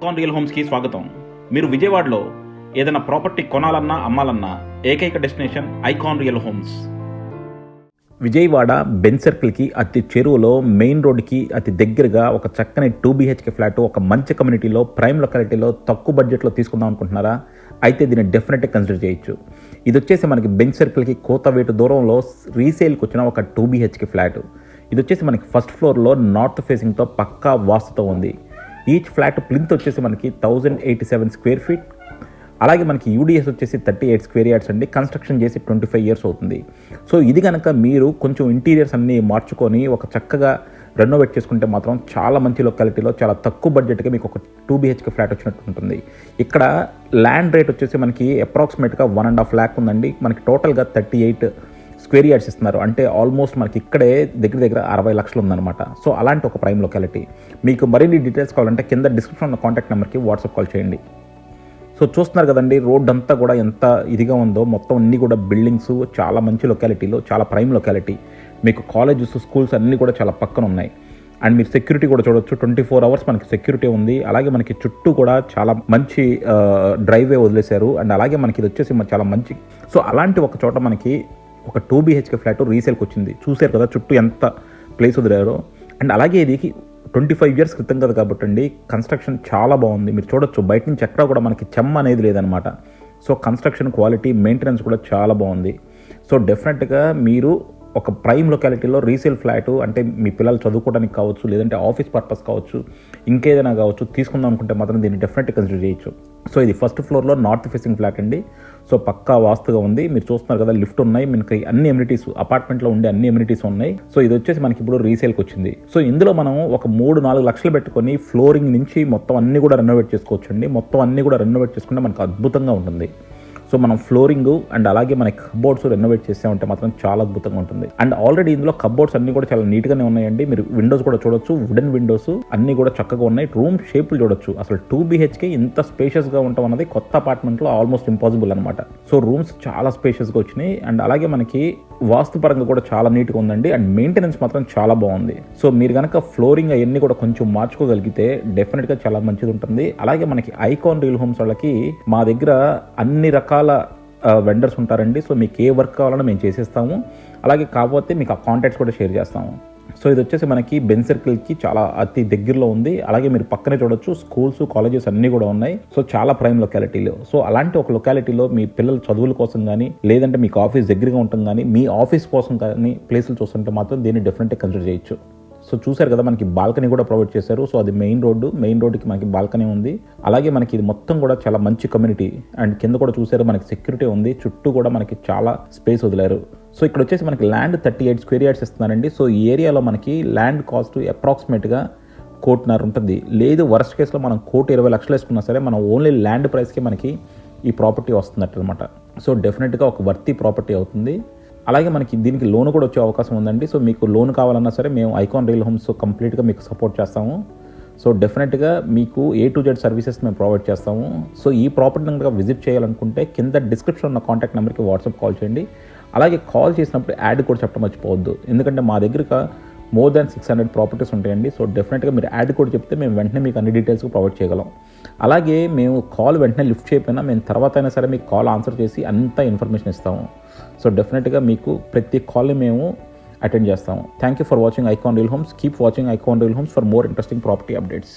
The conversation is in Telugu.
ఐకాన్ రియల్ హోమ్స్కి స్వాగతం. మీరు విజయవాడలో ఏదైనా ప్రాపర్టీ కొనాలన్నా అమ్మాలన్నా ఏకైక destination icon real homes. Vijayawada Benz సర్కిల్కి అతి చెరువులో మెయిన్ రోడ్కి అతి దగ్గరగా ఒక చక్కని 2 BHK ఫ్లాట్ ఒక మంచి కమ్యూనిటీలో ప్రైమ్ లొకాలిటీలో తక్కువ బడ్జెట్లో తీసుకుందాం అనుకుంటున్నారా? అయితే దీన్ని డెఫినెట్గా కన్సిడర్ చేయొచ్చు. ఇది వచ్చేసి మనకి బెన్ సర్కిల్కి కోతవేటు దూరంలో రీసేల్కి వచ్చిన ఒక 2 BHK ఫ్లాట్. ఇది వచ్చేసి మనకి ఫస్ట్ ఫ్లోర్లో నార్త్ ఫేసింగ్తో పక్కా వాస్తుతో ఉంది. ఈచ్ ఫ్లాట్ ప్లింత్ వచ్చేసి మనకి 1087 స్క్వేర్ ఫీట్, అలాగే మనకి యూడిఎస్ వచ్చేసి 38 స్క్వేర్ యార్డ్స్ అండి. కన్స్ట్రక్షన్ చేసి 25 ఇయర్స్ అవుతుంది. సో ఇది కనుక మీరు కొంచెం ఇంటీరియర్స్ అన్నీ మార్చుకొని ఒక చక్కగా రెనోవేట్ చేసుకుంటే మాత్రం చాలా మంచి లొకాలిటీలో చాలా తక్కువ బడ్జెట్గా మీకు ఒక 2 BHK ఫ్లాట్ వచ్చినట్టు ఉంటుంది. ఇక్కడ ల్యాండ్ రేట్ వచ్చేసి మనకి అప్రాక్సిమేట్గా 1.5 lakh ఉందండి. మనకి టోటల్గా 38 స్క్వేర్ యార్డ్స్ ఇస్తున్నారు. అంటే ఆల్మోస్ట్ మనకి ఇక్కడే దగ్గర 60 లక్షలు ఉందన్నమాట. సో అలాంటి ఒక ప్రైమ్ లొకాలిటీ. మీకు మరిన్ని డీటెయిల్స్ కావాలంటే కింద డిస్క్రిప్షన్లో కాంటాక్ట్ నెంబర్కి వాట్సాప్ కాల్ చేయండి. సో చూస్తున్నారు కదండి, రోడ్ అంతా కూడా ఎంత ఇదిగా ఉందో, మొత్తం అన్నీ కూడా బిల్డింగ్స్, చాలా మంచి లొకాలిటీలో చాలా ప్రైమ్ లొకాలిటీ. మీకు కాలేజెస్, స్కూల్స్ అన్నీ కూడా చాలా పక్కన ఉన్నాయి. అండ్ మీరు సెక్యూరిటీ కూడా చూడొచ్చు, 24 hours మనకి సెక్యూరిటీ ఉంది. అలాగే మనకి చుట్టూ కూడా చాలా మంచి డ్రైవే వదిలేశారు. అండ్ అలాగే మనకి ఇది వచ్చేసి చాలా మంచి, సో అలాంటి ఒక చోట మనకి ఒక 2 BHK ఫ్లాట్ రీసేల్కి వచ్చింది. చూసారు కదా చుట్టూ ఎంత ప్లేస్ వదిలేరో. అండ్ అలాగే ఇది 25 years క్రితం కదా కాబట్టి అండి, కన్స్ట్రక్షన్ చాలా బాగుంది. మీరు చూడొచ్చు బయట నుంచి ఎక్కడా కూడా మనకి చెమ్మ అనేది లేదనమాట. సో కన్స్ట్రక్షన్ క్వాలిటీ, మెయింటెనెన్స్ కూడా చాలా బాగుంది. సో డెఫినెట్గా మీరు ఒక ప్రైమ్ లొకాలిటీలో రీసేల్ ఫ్లాట్ అంటే మీ పిల్లలు చదువుకోవడానికి కావచ్చు, లేదంటే ఆఫీస్ పర్పస్ కావచ్చు, ఇంకేదైనా కావచ్చు, తీసుకుందాం అనుకుంటే మాత్రం దీన్ని డెఫినెట్గా కన్సిడర్ చేయొచ్చు. సో ఇది ఫస్ట్ ఫ్లోర్లో నార్త్ ఫేసింగ్ ఫ్లాట్ అండి. సో పక్కా వాస్తుగా ఉంది. మీరు చూస్తున్నారు కదా, లిఫ్ట్ ఉన్నాయి, మనకి అన్ని ఎమ్యూనిటీస్, అపార్ట్మెంట్లో ఉండే అన్ని ఎమ్యూనిటీస్ ఉన్నాయి. సో ఇది వచ్చేసి మనకి ఇప్పుడు రీసేల్కి వచ్చింది. సో ఇందులో మనం ఒక 3-4 లక్షలు పెట్టుకొని ఫ్లోరింగ్ నుంచి మొత్తం అన్ని కూడా రెనోవేట్ చేసుకోవచ్చు అండి. మొత్తం అన్ని కూడా రెనోవేట్ చేసుకుంటే మనకు అద్భుతంగా ఉంటుంది. సో మనం ఫ్లోరింగ్ అండ్ అలాగే మన కబోర్డ్స్ రెనోవేట్ చేసామంటే మాత్రం చాలా అద్భుతంగా ఉంటుంది. అండ్ ఆల్రెడీ ఇందులో కబోర్డ్స్ అన్ని కూడా చాలా నీట్గానే ఉన్నాయండి. మీరు విండోస్ కూడా చూడొచ్చు, వుడెన్ విండోస్ అన్ని కూడా చక్కగా ఉన్నాయి. రూమ్ షేపులు చూడొచ్చు. అసలు 2 BHK ఇంత స్పేషియస్గా ఉండటం అన్నది కొత్త అపార్ట్మెంట్లో ఆల్మోస్ట్ ఇంపాసిబుల్ అనమాట. సో రూమ్స్ చాలా స్పేషియస్గా వచ్చినాయి. అండ్ అలాగే మనకి వాస్తుపరంగా కూడా చాలా నీట్గా ఉందండి. అండ్ మెయింటెనెన్స్ మాత్రం చాలా బాగుంది. సో మీరు కనుక ఫ్లోరింగ్ అవన్నీ కూడా కొంచెం మార్చుకోగలిగితే డెఫినెట్గా చాలా మంచిది ఉంటుంది. అలాగే మనకి ఐకాన్ రియల్ హోమ్స్ వాళ్ళకి మా దగ్గర అన్ని రకాల వెండర్స్ ఉంటారండి. సో మీకు ఏ వర్క్ కావాలన్నా మేము చేసేస్తాము. అలాగే కాకపోతే మీకు ఆ కాంటాక్ట్స్ కూడా షేర్ చేస్తాము. సో ఇది వచ్చేసి మనకి బెన్ సర్కిల్కి చాలా అతి దగ్గరలో ఉంది. అలాగే మీరు పక్కనే చూడొచ్చు, స్కూల్స్, కాలేజెస్ అన్నీ కూడా ఉన్నాయి. సో చాలా ప్రైమ్ లొకాలిటీలో. సో అలాంటి ఒక లొకాలిటీలో మీ పిల్లల చదువుల కోసం కానీ, లేదంటే మీకు ఆఫీస్ దగ్గరగా ఉంటుంది కానీ, మీ ఆఫీస్ కోసం కానీ ప్లేసులు చూస్తుంటే మాత్రం దీన్ని డెఫినెట్గా కన్సిడర్ చేయొచ్చు. సో చూసారు కదా, మనకి బాల్కనీ కూడా ప్రొవైడ్ చేశారు. సో అది మెయిన్ రోడ్డుకి మనకి బాల్కనీ ఉంది. అలాగే మనకి ఇది మొత్తం కూడా చాలా మంచి కమ్యూనిటీ. అండ్ కింద కూడా చూసారు, మనకి సెక్యూరిటీ ఉంది. చుట్టూ కూడా మనకి చాలా స్పేస్ వదిలేరు. సో ఇక్కడ వచ్చేసి మనకి ల్యాండ్ 38 స్క్వేర్ యార్డ్స్ ఇస్తున్నారండి. సో ఈ ఏరియాలో మనకి ల్యాండ్ కాస్ట్ అప్రాక్సిమేట్గా 1.5 కోటి ఉంటుంది. లేదు వర్స్ట్ కేసులో మనం 1,20 లక్షలు వేసుకున్నా సరే మనం ఓన్లీ ల్యాండ్ ప్రైస్కి మనకి ఈ ప్రాపర్టీ వస్తున్నట్టు అనమాట. సో డెఫినెట్గా ఒక వర్తీ ప్రాపర్టీ అవుతుంది. అలాగే మనకి దీనికి లోన్ కూడా వచ్చే అవకాశం ఉందండి. సో మీకు లోన్ కావాలన్నా సరే మేము ఐకాన్ రియల్ హోమ్స్ కంప్లీట్గా మీకు సపోర్ట్ చేస్తాము. సో డెఫినెట్గా మీకు A to Z సర్వీసెస్ మేము ప్రొవైడ్ చేస్తాము. సో ఈ ప్రాపర్టీ కనుక విజిట్ చేయాలనుకుంటే కింద డిస్క్రిప్షన్లో ఉన్న కాంటాక్ట్ నెంబర్కి వాట్సాప్ కాల్ చేయండి. అలాగే కాల్ చేసినప్పుడు యాడ్ కూడా చెప్పడం మర్చిపోవద్దు. ఎందుకంటే మా దగ్గర మోర్ దాన్ 600 ప్రాపర్టీస్ ఉంటాయండి. సో డెఫినెట్గా మీరు యాడ్ కూడా చెప్తే మేము వెంటనే మీకు అన్ని డీటెయిల్స్ ప్రొవైడ్ చేయగలం. అలాగే మేము కాల్ వెంటనే లిఫ్ట్ చేయకపోయినా మేము తర్వాత అయినా సరే మీకు కాల్ ఆన్సర్ చేసి అంతా ఇన్ఫర్మేషన్ ఇస్తాము. సో డెఫినెట్గా మీకు ప్రతి కాల్ని మేము అటెండ్ చేస్తాము. Thank you for watching icon real homes. Keep watching icon real homes for more interesting property updates.